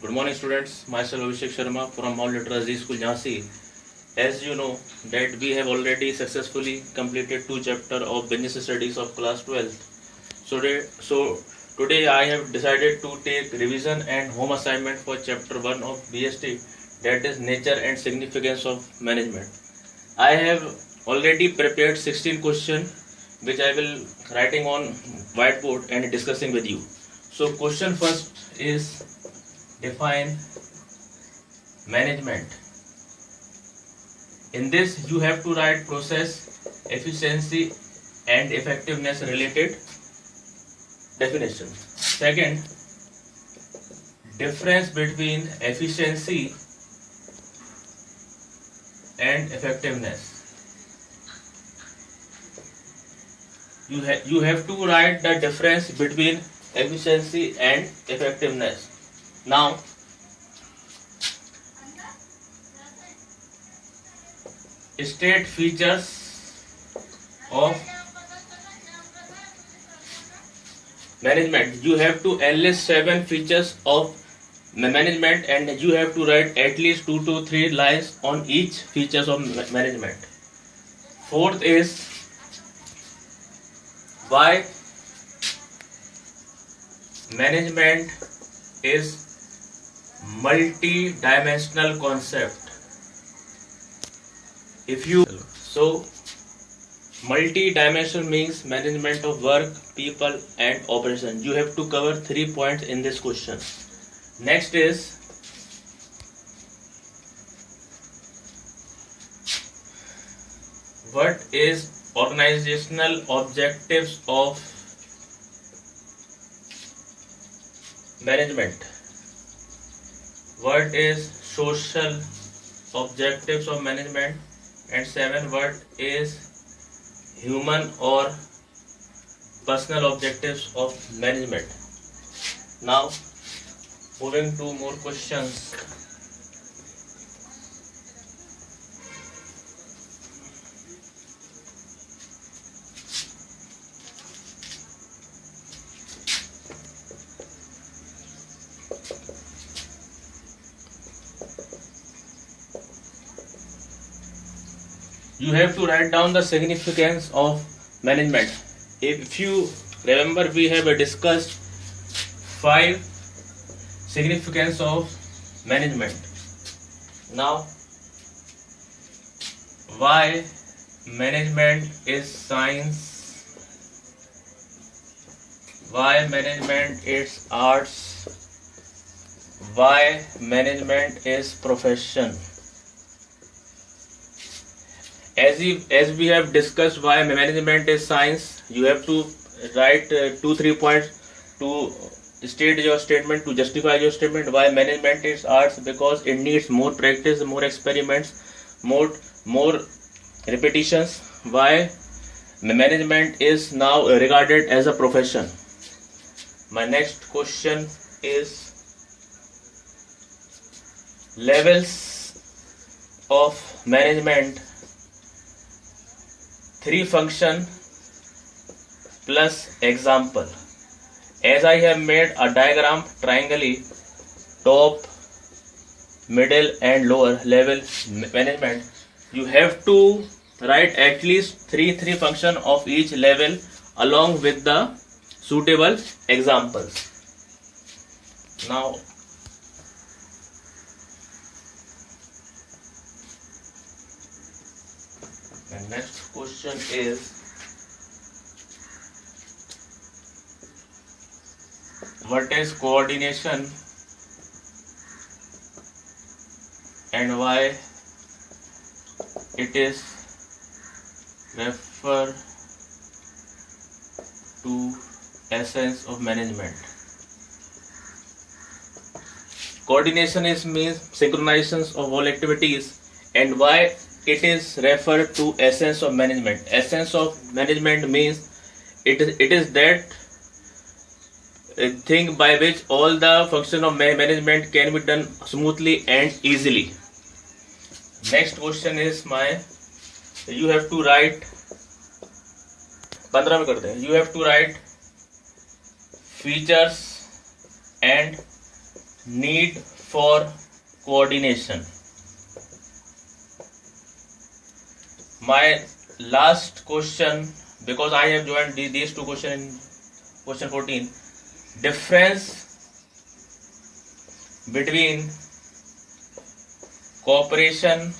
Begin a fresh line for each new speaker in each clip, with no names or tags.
Good morning, students. Myself Abhishek Sharma from Mount Literacy School, Jhansi. As you know that we have already successfully completed 2 chapters of business studies of class 12th. Today I have decided to take revision and home assignment for chapter 1 of BST, that is nature and significance of management. I have already prepared 16 questions which I will writing on whiteboard and discussing with you. So question first is define management. In this you have to write process, efficiency and effectiveness related definition. Second, difference between efficiency and effectiveness. You have to write the difference between efficiency and effectiveness. Now state features of management. You have to enlist 7 features of management and you have to write at least 2 to 3 lines on each features of management. Fourth is why management is multi-dimensional concept. Multi-dimensional means management of work, people and operation. You have to cover 3 points in this question. Next is what is organizational objectives of management? What is social objectives of management? And 7, what is human or personal objectives of management? Now moving to more questions. You have to write down the significance of management. If you remember, we have discussed 5 significance of management. Now, why management is science? Why management is arts? Why management is profession? As we have discussed why management is science, you have to write 2-3 points to state your statement, to justify your statement. Why management is arts? Because it needs more practice, more experiments, more repetitions. Why management is now regarded as a profession? My next question is levels of management. 3 function plus example. As I have made a diagram triangle, top, middle and lower level management, you have to write at least 3 function of each level along with the suitable examples. Now the next question is what is coordination and why it is referred to essence of management. Coordination means synchronizations of all activities, and why it is referred to essence of management. Essence of management means it is that thing by which all the function of management can be done smoothly and easily. Next question is you have to write 15 में करते हैं. You have to write features and need for coordination. My last question, because I have joined these two questions in question 14. Difference between cooperation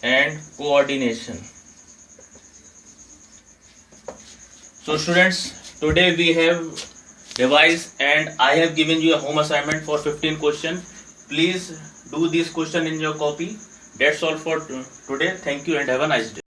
and coordination. So students, today we have revised and I have given you a home assignment for 15 questions. Please do this question in your copy. That's all for today. Thank you and have a nice day.